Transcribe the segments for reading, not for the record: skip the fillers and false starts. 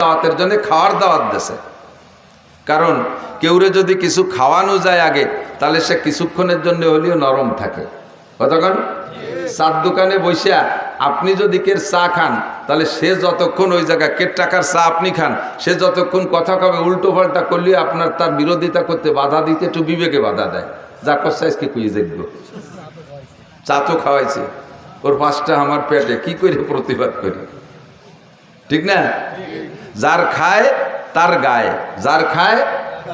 দাওয়াতের জন্য খাওয়ার দাওয়াত দিয়েছে। কারণ কেউরে যদি কিছু খাওয়ানো যায় আগে, তাহলে সে কিছুক্ষণের জন্য হলেও নরম থাকে। কতক্ষণ? চার দোকানে বসে আপনি যদি কে চা খান, তাহলে সে যতক্ষণ ওই জায়গায় কে টাকার চা আপনি খান, সে যতক্ষণ কথা কবে উল্টো পাল্টা করলে আপনার তার বিরোধিতা করতে বাধা দিতে একটু বিবেকে বাধা দেয়। যা করছে আজকে কুইয়ে দেখবো, চা তো খাওয়াইছে, ওর পাঁচটা আমার পেটে, কি করে প্রতিবাদ করি? ঠিক না? যার খায় তার গায়ে, যার খায়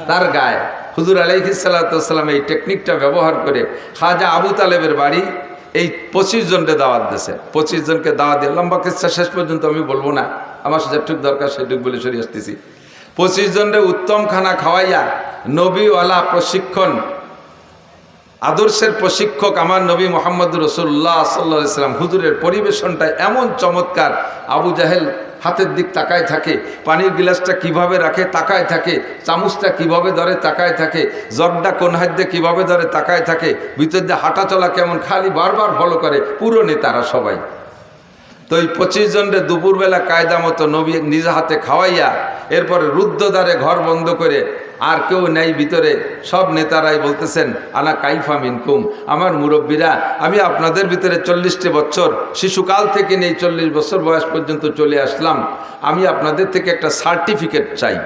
তার গায়ে। হুজুর আলাইহিস সালাতু ওয়াস সালাম এই টেকনিকটা ব্যবহার করে খাজা আবু তালেবের বাড়ি এই 25 জনকে দাওয়াত দিয়েছে। 25 জনকে দাওয়াত দিয়ে, লম্বা কিচ্ছা শেষ পর্যন্ত আমি বলবো না, আমার যেটুক দরকার সেটুক বলে সরিয়ে আসতেছি। 25 জনের উত্তম খানা খাওয়াইয়া নবীওয়ালা প্রশিক্ষণ, আদর্শের প্রশিক্ষক আমার নবী মুহাম্মদুর রাসূলুল্লাহ সাল্লাল্লাহু আলাইহি ওয়াসাল্লাম হুজুরের পরিবেশনটা এমন চমৎকার। আবু জাহেল হাতের দিক তাকায় থাকে, পানির গ্লাসটা কিভাবে রাখে তাকায় থাকে, চামচটা কিভাবে ধরে তাকায় থাকে, জগটা কোন হাত দিয়ে কীভাবে ধরে তাকায় থাকে, ভিতর দিয়ে হাঁটা চলা কেমন, খালি বারবার ফলো করে পুরো নেতারা সবাই। তো এই 25 জনের দুপুরবেলা কায়দা মতো নবী নিজ হাতে খাওয়াইয়া এরপরে রুদ্ধদ্বারে ঘর বন্ধ করে, আর কেউ নেই ভিতরে, সব নেতারাই বলতেছেন আনা কাইফা মিনকুম, আমার মুরব্বীরা, আমি আপনাদের ভিতরে 40টি বছর শিশুকাল থেকে নেই 40 বছর বয়স পর্যন্ত চলে আসলাম, আমি আপনাদের থেকে একটা সার্টিফিকেট চাই,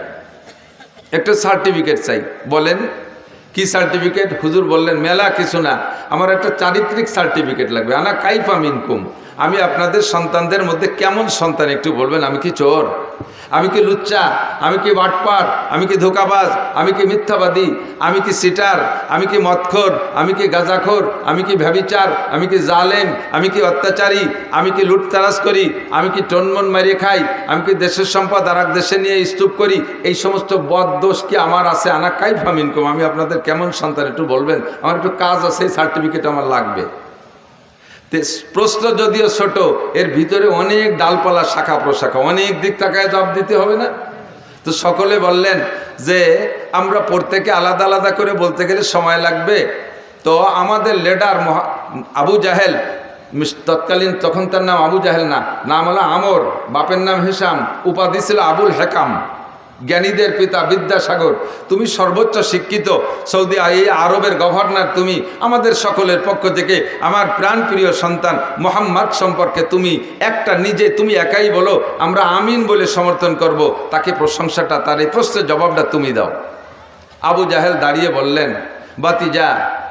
একটা সার্টিফিকেট চাই। বলেন কি সার্টিফিকেট? হুজুর বললেন মেলা কিছু না, আমার একটা চারিত্রিক সার্টিফিকেট লাগবে। আনা কাইফা মিনকুম, আমি আপনাদের সন্তানদের মধ্যে কেমন সন্তান একটু বলবেন। আমি কি চোর? আমি কি লুচ্চা? আমি কি বাটপার? আমি কি ধোকাবাজ? আমি কি মিথ্যাবাদী? আমি কি সিটার? আমি কি মদখোর? আমি কি গাঁজাখোর? আমি কি ব্যভিচার? আমি কি জালেম? আমি কি অত্যাচারী? আমি কি লুটতারাজ করি? আমি কি টনমন মারিয়ে খাই? আমি কি দেশের সম্পদ আর এক দেশে নিয়ে স্তূপ করি? এই সমস্ত বদ দোষ কি আমার আছে? আনা কাইফা মিনকুম, আমি আপনাদের কেমন সন্তান একটু বলবেন, আমার একটু কাজ আছে, এই সার্টিফিকেট আমার লাগবে। প্রশ্ন যদিও ছোট, এর ভিতরে অনেক ডালপালা শাখা প্রশাখা, অনেক দিক তাকায় জবাব দিতে হবে না? তো সকলে বললেন যে আমরা প্রত্যেকে আলাদা আলাদা করে বলতে গেলে সময় লাগবে। তো আমাদের লিডার আবু জাহেল, তৎকালীন তখন তার নাম আবু জাহেল না, নাম হলো আমর, বাপের নাম হিসাম, উপাধি ছিল আবুল হেকাম, জ্ঞানীদের পিতা, বিদ্যাসাগর, তুমি সর্বোচ্চ শিক্ষিত সৌদি এই আরবের গভর্নর, তুমি আমাদের সকলের পক্ষ থেকে আমার প্রাণপ্রিয় সন্তান মোহাম্মদ সম্পর্কে তুমি একটা নিজে তুমি একাই বলো, আমরা আমিন বলে সমর্থন করব, তাকে প্রশংসাটা, তার এই প্রশ্নের জবাবটা তুমি দাও। আবু জাহেল দাঁড়িয়ে বললেন, বাতিজা,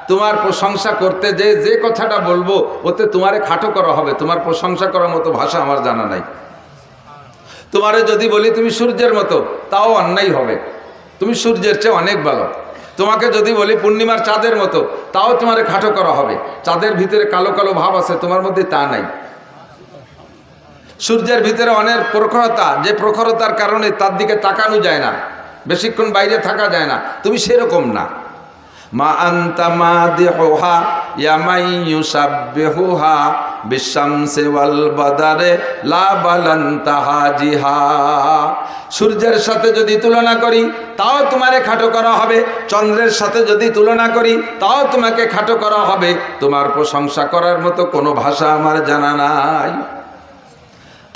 তোমার প্রশংসা করতে যে কথাটা বলবো ওতে তোমারে খাটো করা হবে, তোমার প্রশংসা করার মতো ভাষা আমার জানা নাই। তোমারে যদি বলি তুমি সূর্যের মতো, তাও অন্যায় হবে, তুমি সূর্যের চেয়ে অনেক ভালো। তোমাকে যদি বলি পূর্ণিমার চাঁদের মতো, তাও তোমারে খাটো করা হবে, চাঁদের ভিতরে কালো কালো ভাব আছে, তোমার মধ্যে তা নাই। সূর্যের ভিতরে অনেক প্রখরতা, যে প্রখরতার কারণে তার দিকে তাকানো যায় না, বেশিক্ষণ বাইরে থাকা যায় না, তুমি সেরকম না। মা আনতা মাদিহুহা ইয়ামাই ইউসাব্বিহুহা বিশামসি ওয়াল বাদারে লা বালান্তা হাজিহা। সূর্যের সাথে যদি তুলনা করি তাও তোমারে খাটো করা হবে, চন্দ্রের সাথে যদি তুলনা করি তাও তোমাকে খাটো করা হবে, তোমার প্রশংসা করার মতো কোনো ভাষা আমার জানা নাই।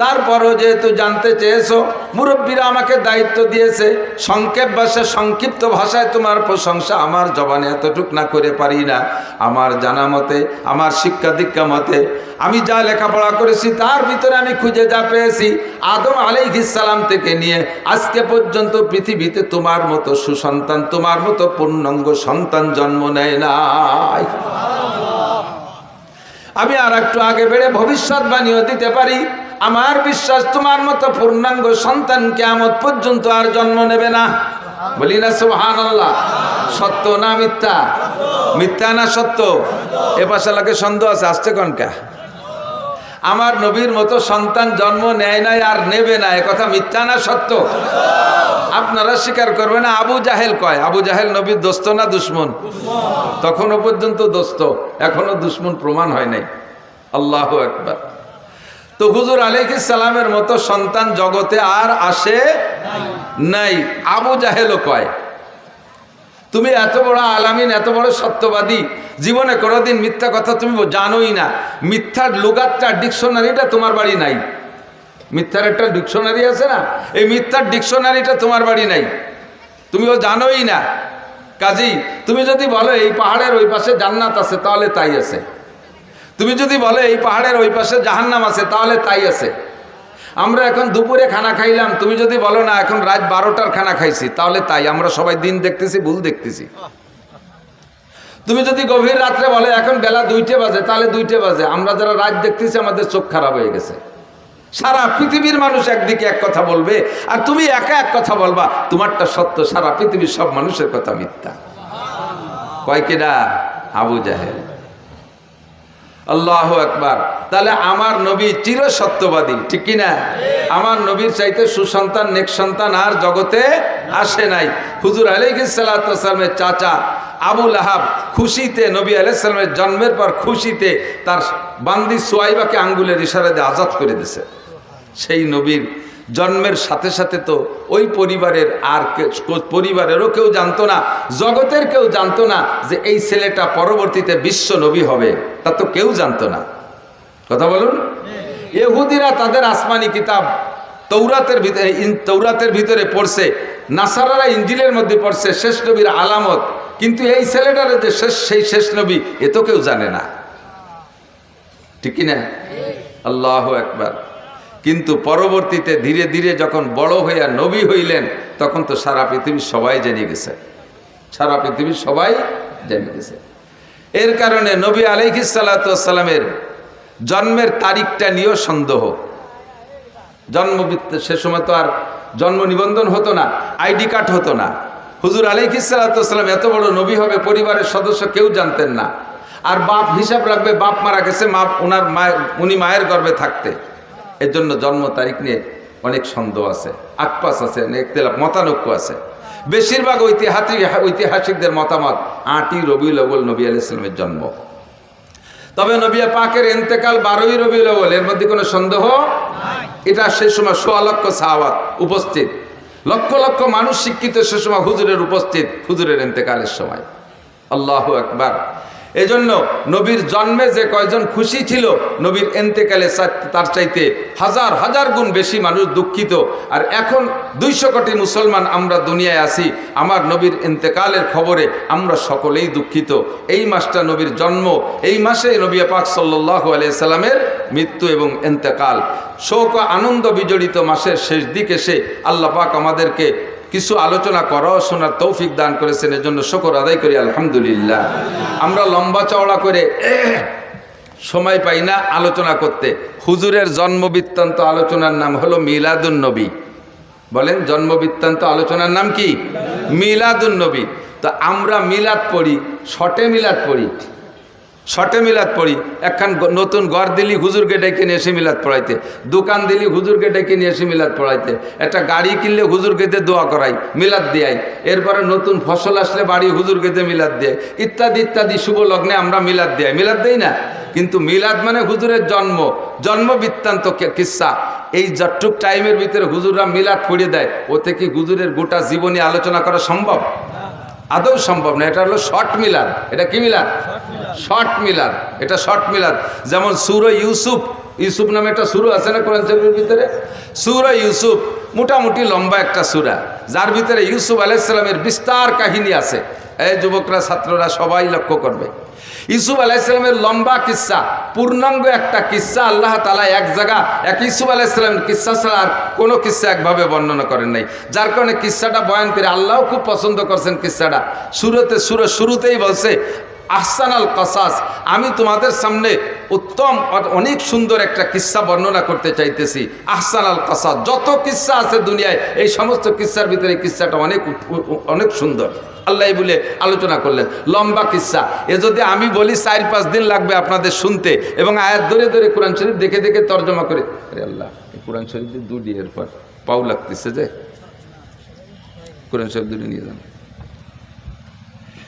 তারপরও যেহেতু জানতে চেয়েছো, মুরব্বীরা আমাকে দায়িত্ব দিয়েছে, সংক্ষেপ ভাষায় সংক্ষিপ্ত ভাষায় তোমার প্রশংসা আমার জবানে এতটুক না করে পারি না। আমার জানা মতে, আমার শিক্ষা দীক্ষা মতে, আমি যা লেখাপড়া করেছি তার ভিতরে আমি খুঁজে যা পেয়েছি, আদম আলাইহিস সালাম থেকে নিয়ে আজকে পর্যন্ত পৃথিবীতে তোমার মতো সুসন্তান, তোমার মতো পূর্ণাঙ্গ সন্তান জন্ম নেয় নাই। আমি আর একটু আগে বেড়ে ভবিষ্যৎবাণীও দিতে পারি, আমার বিশ্বাস তোমার মতো পূর্ণাঙ্গ সন্তান কিয়ামত পর্যন্ত আর জন্ম নেবে না। বলি না সুবহানাল্লাহ? সত্য না মিথ্যা? মিথ্যা না সত্য? এ পাশে লাগে সন্দেহ আছে, আসছে কনকা? আমার নবীর মতো সন্তান জন্ম নেয় নাই আর নেবে না, এ কথা মিথ্যা না সত্য? আপনারা স্বীকার করবে না? আবু জাহেল কয়, আবু জাহেল নবীর দোস্ত না দুশ্মন? তখনও পর্যন্ত দোস্ত, এখনো দুশ্মন প্রমাণ হয় নাই। আল্লাহু আকবার। তো হুজুর আলাইহিস সালামের মতো সন্তান জগতে আর আসে নাই। আবু জাহেলও কয়, তুমি এত বড় আলামিন, এত বড় সত্যবাদী, জীবনে কোনোদিন মিথ্যা কথা তুমি জানোই না, মিথ্যার লুগাতটা ডিকশনারিটা তোমার বাড়ি নাই। মিথ্যার একটা ডিকশনারি আছে না, এই মিথ্যার ডিকশনারিটা তোমার বাড়ি নাই, তুমি ও জানোই না। কাজেই তুমি যদি বলো এই পাহাড়ের ওই পাশে জান্নাত আছে, তাহলে তাই আছে। তুমি যদি বলো এই পাহাড়ের ওই পাশে জাহান্নাম আছে, তাহলে তাই আছে। আমরা এখন দুপুরে খানা খাইলাম, তুমি যদি বলো না এখন রাত 12টার খানা খাইছি, তাহলে তাই। আমরা সবাই দিন দেখতেছি, ভুল দেখতেছি। তুমি যদি গভীর রাত্রে বলে এখন বেলা 2টে বাজে, তাহলে 2টে বাজে। আমরা যারা রাত দেখতেছি আমাদের চোখ খারাপ হয়ে গেছে। সারা পৃথিবীর মানুষ একদিকে এক কথা বলবে, আর তুমি একা এক কথা বলবা, তোমারটা সত্য, সারা পৃথিবীর সব মানুষের কথা মিথ্যা। কয় কেডা? আবু জাহেল। আল্লাহু আকবার। তাহলে আমার নবী চির সত্যবাদী, ঠিক কি না? আমার নবীর চাইতে সুসন্তান নেক সন্তান আর জগতে আসে নাই। হুজুর আলাইহিস সালাতু ওয়াস সালামের চাচা আবু লাহাব খুশিতে, নবী আলাইহিস সালামের জন্মের পর খুশিতে তার বান্দি সুয়াইবাকে আঙ্গুলের ইশারা দিয়ে আজাদ করে দিয়েছে। সেই নবীর জন্মের সাথে সাথে তো ওই পরিবারের পরিবারেরও কেউ জানতো না, জগতের কেউ জানতো না যে এই ছেলেটা পরবর্তীতে বিশ্ব নবী হবে, তা তো কেউ জানতো না। কথা বলুন। ইহুদিরা তাদের আসমানি কিতাব তৌরাতের ভিতরে পড়ছে, নাসারারা ইঞ্জিলের মধ্যে পড়ছে শেষ নবীর আলামত, কিন্তু এই ছেলেটার যে সেই শেষ নবী এ তো কেউ জানে না, ঠিক কি না? আল্লাহু আকবার। কিন্তু পরবর্তীতে ধীরে ধীরে যখন বড় হইয়া নবী হইলেন, তখন তো সারা পৃথিবীর সবাই জেনে গেছে, সারা পৃথিবীর সবাই জেনে গেছে। এর কারণে নবী আলাইহিস সালাতু ওয়াস সালামের জন্মের তারিখটা নিয়েও সন্দেহ। সে সময় তো আর জন্ম নিবন্ধন হতো না, আইডি কার্ড হতো না। হুজুর আলাইহিস সালাতু ওয়াস সালাম এত বড় নবী হবে পরিবারের সদস্য কেউ জানতেন না। আর বাপ হিসাব রাখবে, বাপ মারা গেছে, উনি মায়ের গর্ভে থাকতে। এর জন্য জন্ম তারিখ নিয়ে অনেক সন্দেহ আছে, আকপাস আছে, ইখতিলাফ, মতানৈক্য আছে। বেশিরভাগ ঐতিহাসিকদের মতামত 8ই রবিউল আউয়াল নবী আলাইহিস সালামের জন্ম। তবে নবী পাকের ইন্তেকাল 12ই রবিউল আউয়াল, এর মধ্যে কোনো সন্দেহ নাই। এটা সে সময় 1.25 লক্ষ সাহাবাত উপস্থিত, লক্ষ লক্ষ মানুষ শিক্ষিত সে সময় হুজুরের উপস্থিত, হুজুরের ইন্তেকালের সময়। আল্লাহু আকবার। এজন্য নবীর জন্মে যে কয়জন খুশি ছিল, নবীর ইন্তেকালে তার চাইতে হাজার হাজার গুণ বেশি মানুষ দুঃখিত। আর এখন 200 কোটি মুসলমান আমরা দুনিয়ায় আছি, আমার নবীর ইন্তেকালের খবরে আমরা সকলেই দুঃখিত। এই মাসটা নবীর জন্ম, এই মাসে নবী পাক সাল্লাল্লাহু আলাইহি সাল্লামের মৃত্যু এবং ইন্তেকাল। শোক ও আনন্দ বিজড়িত মাসের শেষ দিকে এসে আল্লাহ পাক আমাদেরকে কিছু আলোচনা করা শোনার তৌফিক দান করেছেন, এর জন্য শুকর আদায় করি আলহামদুলিল্লাহ। আমরা লম্বা চওড়া করে সময় পাই না আলোচনা করতে। হুজুরের জন্ম বৃত্তান্ত আলোচনার নাম হলো মিলাদুন নবী। বলেন, জন্ম বৃত্তান্ত আলোচনার নাম কি? মিলাদুন নবী। তো আমরা মিলাদ পড়ি, শর্টে মিলাদ পড়ি, শর্টে মিলাদ পড়ি। একখান নতুন ঘর দিলি হুজুরকে ডেকে নিয়ে এসে মিলাদ পড়াইতে, দোকান দিলি হুজুরকে ডেকে নিয়ে এসে মিলাদ পড়াইতে, একটা গাড়ি কিনলে হুজুরকে দিয়ে দোয়া করাই, মিলাদ দেয়াই। এরপরে নতুন ফসল আসলে বাড়ি হুজুরকে দিয়ে মিলাদ দেয়, ইত্যাদি ইত্যাদি। শুভ লগ্নে আমরা মিলাদ দেয়, মিলাদ দেই না? কিন্তু মিলাদ মানে হুজুরের জন্ম বৃত্তান্ত কিসসা। এই যতটুক টাইমের ভিতরে হুজুররা মিলাদ পড়িয়ে দেয়, ওতে কি হুজুরের গোটা জীবনী আলোচনা করা সম্ভব? আদৌ সম্ভব না। এটা হলো শর্ট মিলাদ। এটা কি মিলাদ? শর্ট মিলাদ। এটা শর্ট মিলাদ। যেমন সূরা ইউসুফ, ইউসুফ নামে একটা সূরা আছে না কোরআন শরীফের ভিতরে? সূরা ইউসুফ মোটামুটি লম্বা একটা সূরা, যার ভিতরে ইউসুফ আলাইহিস সালামের বিস্তার কাহিনী আছে। এই যুবকরা, ছাত্ররা সবাই লক্ষ্য করবে। ইউসুফ আলাইহিস সালামের লম্বা কিসসা, পূর্ণাঙ্গ একটা কিসসা আল্লাহ তাআলা এক জায়গা এক ইউসুফ আলাইহিস সালামের কিসসা ছাড়া আর কোনো কিসসা একভাবে বর্ণনা করেন নাই। যার কারণে কিসসাটা বয়ান করে আল্লাহও খুব পছন্দ করছেন কিসসাটা। সূরার শুরুতেই বলছে আহসানাল কাসাস, আমি তোমাদের সামনে উত্তম অনেক সুন্দর একটা কিসসা বর্ণনা করতে চাইতেছি। আহসানাল কাসাস, যত কিসসা আছে দুনিয়ায় এই সমস্ত কিসসার ভিতরে কিসসাটা অনেক সুন্দর। আল্লাহ বলে আলোচনা করলেন লম্বা কিসসা। এ যদি আমি বলি 4-5 দিন লাগবে আপনাদের শুনতে, এবং আয়াত ধরে ধরে কোরআন শরীফ দেখে দেখে তর্জমা করে। আরে আল্লাহ, কোরআন শরীফ দুটি এরপর পাও লাগতেছে যে কোরআন শরীফ দুটি নিয়ে যান।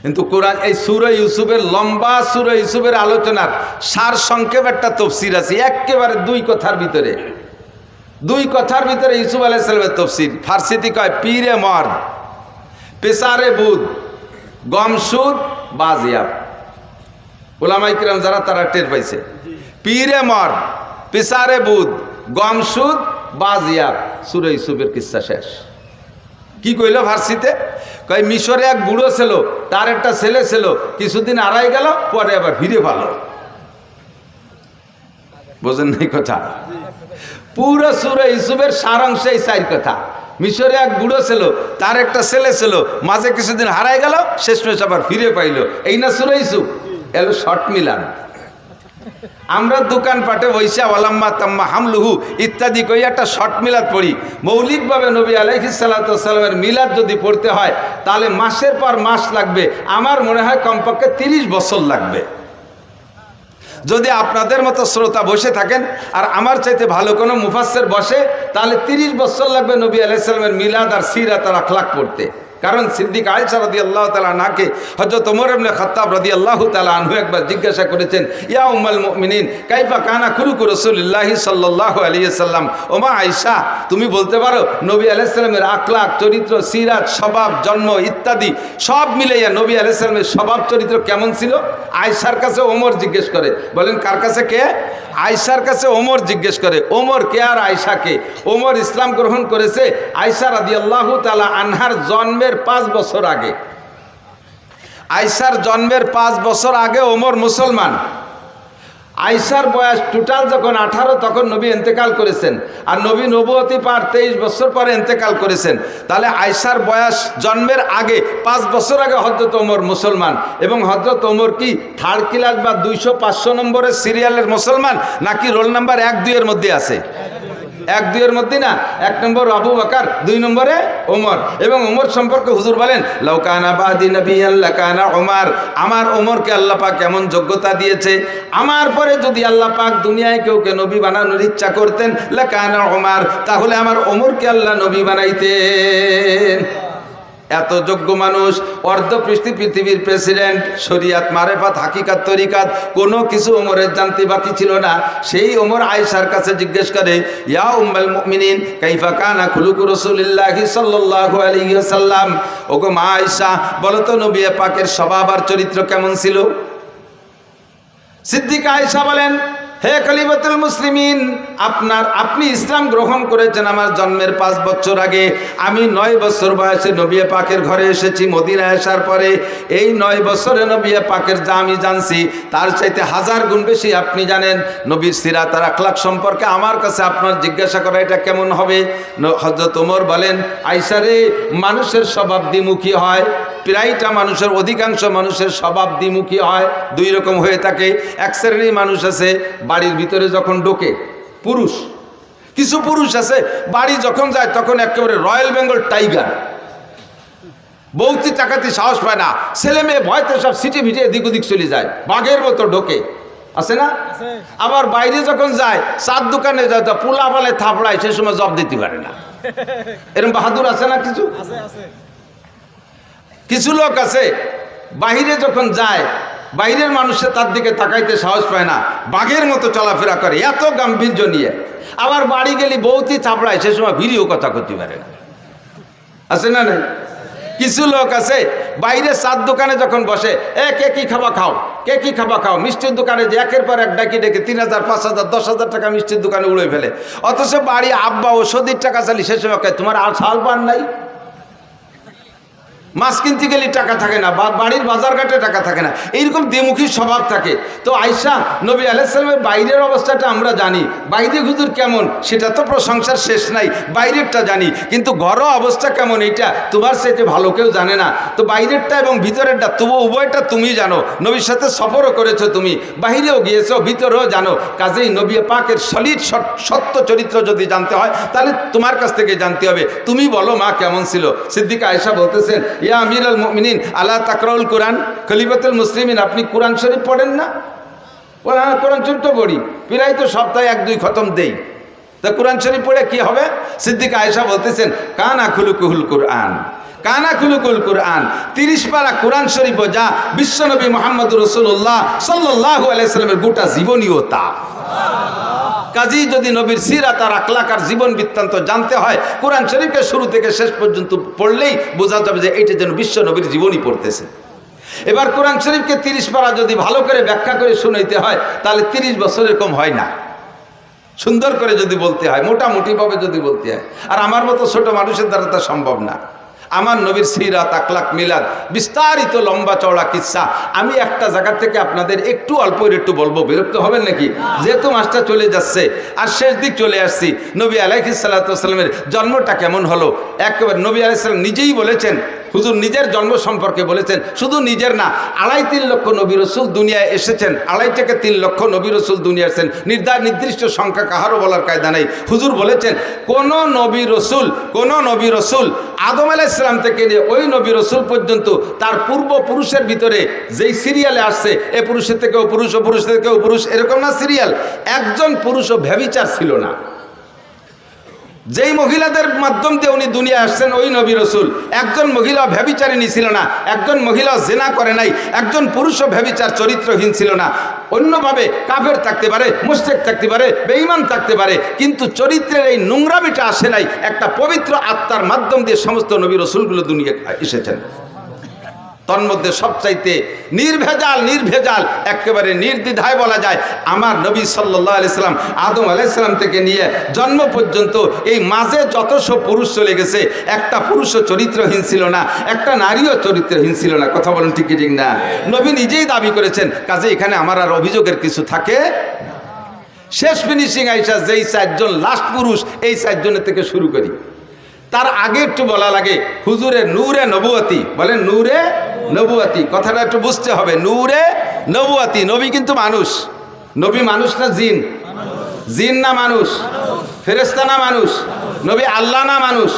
কিন্তু কোরআন এই সূরা ইউসুফের লম্বা সূরা ইউসুফের আলোচনার সার সংক্ষেপ একটা তাফসীর আছে, একেবারে 2 কথার ভিতরে। 2 কথার ভিতরে ইউসুফ আলাইহিস সালামের তাফসীর। ফার্সিতে কয় পীরে মর্দ, পেশারে বুদ, গমসুদ, বাজিয়াব। উলামায়ে কিরাম যারা তারা টের পাইছে। পীরে মর্দ, পেশারে বুদ, গমসুদ, বাজিয়াব সূরা ইউসুফের কিস্সা শেষ। কি কইল ফার্সিতে? কই মিশরে এক বুড়ো ছিল, তার একটা ছেলে ছিল, কিছুদিন আড়াই গেল, পরে আবার ফিরে পালো। বোঝেন নাই কথা? পুরো সূরা ইউসুফের সারাংশ এই চার কথা। মিশরে এক বুড়ো ছিল, তার একটা ছেলে ছিল, মাঝে কিছুদিন হারাই গেল, শেষমেশ আবার ফিরে পাইল। এই না সূরা ইউসুফ? এলো শর্ট মিলান। আমরা দোকানপাটে বৈশা ওয়ালাম্মা তাম্মা হামলুহু ইত্যাদি কই একটা শর্ট মিলাদ পড়ি। মৌলিকভাবে নবী আলাইহিস সালাতু ওয়াস সালামের মিলাদ যদি পড়তে হয় তাহলে মাসের পর মাস লাগবে। আমার মনে হয় কমপক্ষে 30 বছর লাগবে। যদি আপনাদের মতো শ্রোতা বসে থাকেন আর আমার চাইতে ভালো কোনো মুফাসসির বসে, তাহলে 30 বছর লাগবে নবী আলাইহিস সালামের মিলাদ আর সিরাত আর আখলাক পড়তে। কারণ সিদ্দিক আয়েশা রাদিয়াল্লাহু তাআলা আনহাকে হযরত ওমর ইবনে খাত্তাব রাদিয়াল্লাহু তাআলা আনহু একবার জিজ্ঞাসা করেছেন, ইয়া উম্মুল মুমিনিন কাইফা কানা খুলুকু রাসূলিল্লাহি সাল্লাল্লাহু আলাইহি ওয়াসাল্লাম। ও মা আয়েশা, তুমি বলতে পারো নবী আলাইহিস সালামের আখলাক, চরিত্র, সিরাত, স্বভাব, জন্ম ইত্যাদি সব মিলাইয়া নবী আলাইহিস সালামের স্বভাব চরিত্র কেমন ছিল? আয়েশার কাছে ওমর জিজ্ঞেস করে। বলেন কার কাছে? কে? আয়েশার কাছে ওমর জিজ্ঞেস করে। ওমর কে আর আয়েশা কে? ওমর ইসলাম গ্রহণ করেছে আয়েশা রাদিয়াল্লাহু তাআলা আনহার জন্মের 5 বছর আগে। আয়েশার জন্মের 5 বছর আগে ওমর মুসলমান। আয়েশার বয়স টোটাল যখন 18, তখন নবী ইন্তেকাল করেছেন। আর নবী নবুয়তি পার 23 বছর পরে ইন্তেকাল করেছেন। তাহলে আয়েশার বয়স জন্মের আগে 5 বছর আগে হযরত ওমর মুসলমান। এবং হযরত ওমর কি 3rd ক্লাস বা 200-500 নম্বরের সিরিয়ালের মুসলমান, নাকি রোল নাম্বার 1-2 এর মধ্যে আছে? 1-2 এর মধ্যে না। 1 নম্বর আবু বকর, 2 নম্বরে ওমর। এবং ওমর সম্পর্কে হুজুর বলেন, লাউ কানা বাদি নবিয়ান লাকানা ওমর। আমার ওমরকে আল্লাহ পাক এমন যোগ্যতা দিয়েছে, আমার পরে যদি আল্লাহ পাক দুনিয়ায় কেউকে নবী বানানোর ইচ্ছা করতেন লাকানা ওমর, তাহলে আমার ওমরকে আল্লাহ নবী বানাইতেন। এত যোগ্য মানুষ, অর্ধপৃষ্ঠি পৃথিবীর প্রেসিডেন্ট, শরিয়াত, মারেফাত, হাকিকাত, তরিকাত কোনো কিছু ওমরের জানতে বাকি ছিল না। সেই ওমর আয়েশার কাছে জিজ্ঞেস করে, ইয়া উম্মুল মুমিনিন কাইফা কানা খুলুকু রাসূলিল্লাহি সাল্লাল্লাহু আলাইহি ওয়াসাল্লাম। ওগো মা আয়েশা, বলো তো নবী পাকের স্বভাব আর চরিত্র কেমন ছিল? সিদ্দিকা আয়েশা বলেন, হে খলিফাতুল মুসলিমিন, আপনি ইসলাম গ্রহণ করেছেন আমার জন্মের 5 বছর আগে। আমি 9 বছর বয়সে নবী পাকের ঘরে এসেছি মদিনায় আসার পরে। এই 9 বছরে নবী পাকের যা আমি জানছি তার চাইতে 1000 গুণ বেশি আপনি জানেন। নবীর সিরাত আর আখলাক সম্পর্কে আমার কাছে আপনার জিজ্ঞাসা করা এটা কেমন হবে? হযরত ওমর বলেন, আয়েশা রে, মানুষের স্বভাব দ্বিমুখী হয়। প্রায়টা মানুষের, অধিকাংশ মানুষের স্বভাব দ্বিমুখী হয়। 2 রকম হয়ে থাকে। এক শ্রেণীর মানুষ আছে বাড়ির ভিতরে যখন ঢোকে পুরুষ, কিছু পুরুষ আছে বাড়ি যখন যায় তখন একেবারে রয়্যাল বেঙ্গল টাইগার, বউতি টাকাতি সাহস পায় না, ছেলে মেয়ে ভয়তে সব সিটি ভিটে এদিক ওদিক চলে যায়, বাঘের মতো ঢোকে, আছে না? আবার বাইরে যখন যায়, চার দোকানে যায়, তা পোলা বলে থাপড়ায়, সে সময় জব দিতে পারে না। এরকম বাহাদুর আছে না? কিছু লোক আছে বাহিরে যখন যায়, বাইরের মানুষে তার দিকে তাকাইতে সাহস পায় না, বাঘের মতো চলাফেরা করে, এত গাম্ভীর্য নিয়ে। আবার বাড়ি গেলি বউতি চাপড়ায়, সে সময় ভিড়িও কথা করতে পারে না, আছে না? নাই কিছু লোক আছে বাইরে চার দোকানে যখন বসে, কে কি খাবা খাও, কে কি খাবা খাও, মিষ্টির দোকানে যে একের পর এক ডাকি ডেকে 3000, 5000, 10,000 টাকা মিষ্টির দোকানে উড়ে ফেলে। অথচ বাড়ি আব্বা ওষুধের টাকা চালি, সে সময় তোমার আর ছাল পান নাই। মাছ কিনতে গেলে টাকা থাকে না, বাড়ির বাজার ঘাটে টাকা থাকে না, এইরকম দ্বিমুখী স্বভাব থাকে। তো আয়েশা, নবী আলাইহিস সালামের বাইরের অবস্থাটা আমরা জানি, বাইরে হুজুর কেমন সেটা তো প্রশংসার শেষ নাই, বাইরেরটা জানি, কিন্তু ঘরোয়া অবস্থা কেমন এটা তোমার চাইতে ভালো কেউ জানে না। তো বাইরেরটা এবং ভিতরেরটা তবু উভয়টা তুমি জানো, নবীর সাথে সফরও করেছো তুমি, বাহিরেও গিয়েছো, ভিতরেও জানো। কাজেই নবী পাকের সলিড সত্য চরিত্র যদি জানতে হয় তাহলে তোমার কাছ থেকে জানতে হবে। তুমি বলো মা কেমন ছিল? সিদ্দিকা আয়েশা বলতেছেন, ইয়া আমিরুল মুমিনিন আলা তাকরাউল কোরআন। খলিফাতুল মুসলিমিন, আপনি কোরআন শরীফ পড়েন না? কোরআন শরীফ তো পড়ি, প্রায় তো সপ্তাহে 1-2 খতম দেই, তা কোরআন শরীফ পড়ে কি হবে? সিদ্দিকা আয়েশা বলতেছেন, কানা খুলুকুল কোরআন, কানা খুলুকুল কোরআন। 30 পারা কোরআন শরীফ যা বিশ্বনবী মুহাম্মদুর রাসূলুল্লাহ সাল্লাল্লাহু আলাইহি সাল্লামের গোটা জীবনীয়তা। কাজী যদি নবীর সিরাত আর আখলাক আর জীবন বৃত্তান্ত জানতে হয়, কোরআন শরীফকে শুরু থেকে শেষ পর্যন্ত পড়লেই বোঝা যাবে যে এইটা যেন বিশ্ব নবীর জীবনী পড়তেছে। এবার কোরআন শরীফকে 30 পারা যদি ভালো করে ব্যাখ্যা করে শুনাইতে হয় তাহলে 30 বছরের কম হয় না। সুন্দর করে যদি বলতে হয়, মোটামুটিভাবে যদি বলতে হয়। আর আমার মতো ছোট মানুষের দ্বারা তা সম্ভব না। আমার নবীর সিরাত, আখলাক, মিলাদ, বিস্তারিত লম্বা চওড়া কিচ্ছা আমি একটা জায়গা থেকে আপনাদের একটু অল্প একটু বলবো, বিরক্ত হবেন নাকি? যেহেতু মাসটা চলে যাচ্ছে আর শেষ দিক চলে আসছি, নবী আলাইহিস সালাতু ওয়াস সালামের জন্মটা কেমন হলো একেবারে নবী আলাইহিস সালাম নিজেই বলেছেন, হুজুর নিজের জন্ম সম্পর্কে বলেছেন, শুধু নিজের না, 2.5-3 লক্ষ নবী রসুল দুনিয়ায় এসেছেন, 2.5 থেকে 3 লক্ষ নবী রসুল দুনিয়ায় এসেছেন, নির্দিষ্ট সংখ্যা কাহারও বলার কায়দা নেই। হুজুর বলেছেন কোন নবী রসুল আদম আলাইহিস সালাম থেকে নিয়ে ওই নবী রসুল পর্যন্ত তার পূর্বপুরুষের ভিতরে যেই সিরিয়ালে আসছে, এ পুরুষের থেকেও পুরুষ, ও পুরুষের থেকেও পুরুষ, এরকম না সিরিয়াল, একজন পুরুষও ব্যভিচার ছিল না। যেই মহিলাদের মাধ্যম দিয়ে উনি দুনিয়া আসছেন ওই নবী রসুল, একজন মহিলা ব্যভিচারিণী ছিল না, একজন মহিলা জেনা করে নাই, একজন পুরুষও ব্যভিচার চরিত্রহীন ছিল না। অন্যভাবে কাফের থাকতে পারে, মুশরিক থাকতে পারে, বেঈমান থাকতে পারে, কিন্তু চরিত্রের এই নোংরামিটা আসে নাই। একটা পবিত্র আত্মার মাধ্যম দিয়ে সমস্ত নবী রসুলগুলো দুনিয়া এসেছেন। তন্মধ্যে সবচাইতে নির্ভেজাল একেবারে নির্দ্বিধায় বলা যায় আমার নবী সাল্লাল্লাহু আলাইহি সাল্লাম আদম আলাইহিস সালাম থেকে নিয়ে জন্ম পর্যন্ত এই মাঝে যতশো পুরুষ চলে গেছে, একটা পুরুষও চরিত্রহীন ছিল না, একটা নারীও চরিত্রহীন ছিল না। কথা বলেন ঠিক কি ঠিক না? নবী নিজেই দাবি করেছেন, কাজে এখানে আমার আর অভিযোগের কিছু থাকে। শেষ ফিনিশিং আইসা যেই 4 জন লাস্ট পুরুষ, এই 4 জনের থেকে শুরু করি। তার আগে একটু বলা লাগে হুজুরের নূরে নবুয়তি, বলেন নূরে নবুয়তি, কথাটা একটু বুঝতে হবে। নূরে নবুয়তি, নবী কিন্তু মানুষ। নবী মানুষ না জিন? জিন না মানুষ? ফেরেশতা না মানুষ? নবী আল্লাহ না মানুষ?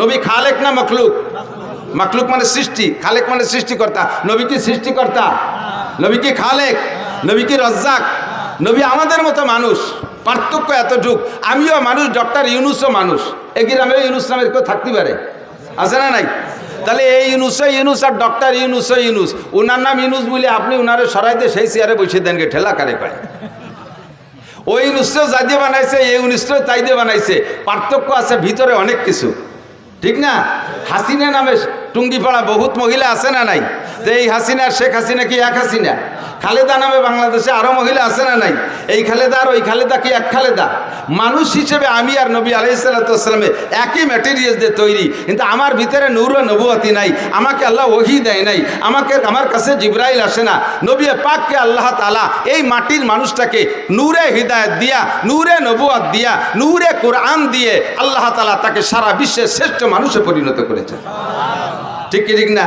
নবী খালেক না মখলুক? মখলুক মানে সৃষ্টি, খালেক মানে সৃষ্টিকর্তা। নবী কি সৃষ্টিকর্তা? নবী কি খালেক? নবী কি রজ্জাক? নবী আমাদের মতো মানুষ, পার্থক্য এতটুক। আমিও মানুষ, ডক্টর ইউনুসও মানুষ। এ গ্রামে ইউনুস নামের কেউ থাকতে পারে? আছে না নাই? তাহলে এই ইউনুস আর ডক্টর ইউনুস, ওনার নাম ইউনুস বলে আপনি ওনারে সরাইতে সেই চেয়ারে বসে দেন গে, ঠেলা কারে পায়। ওই ইউনুসটাও যাই দিয়ে বানাইছে, এই ইউনুসটাও তাই দিয়ে বানাইছে। পার্থক্য আছে ভিতরে অনেক কিছু, ঠিক না? হাসিনা নামে টুঙ্গিপাড়া বহুত মহিলা আছে না নাই? যে এই হাসিনা আর শেখ হাসিনা কি এক হাসিনা? খালেদা নামে বাংলাদেশে আরো মহিলা আছে না নাই? এই খালেদা আর ওই খালেদা কি এক খালেদা? মানুষ হিসেবে আমি আর নবী আলাইহিস সালাতু ওয়াস সালামে একই ম্যাটেরিয়াল দিয়ে তৈরি, কিন্তু আমার ভিতরে নূর ও নবুয়তি নাই। আমাকে আল্লাহ ওহী দেয় নাই, আমার কাছে জিবরাইল আসে না। নবী পাককে আল্লাহ তাআলা এই মাটির মানুষটাকে নূরে হিদায়াত দিয়া, নূরে নবুয়ত দিয়া, নূরে কোরআন দিয়ে আল্লাহ তাআলা তাকে সারা বিশ্বের শ্রেষ্ঠ মানুষে পরিণত করেছে। ঠিক কি ঠিক না?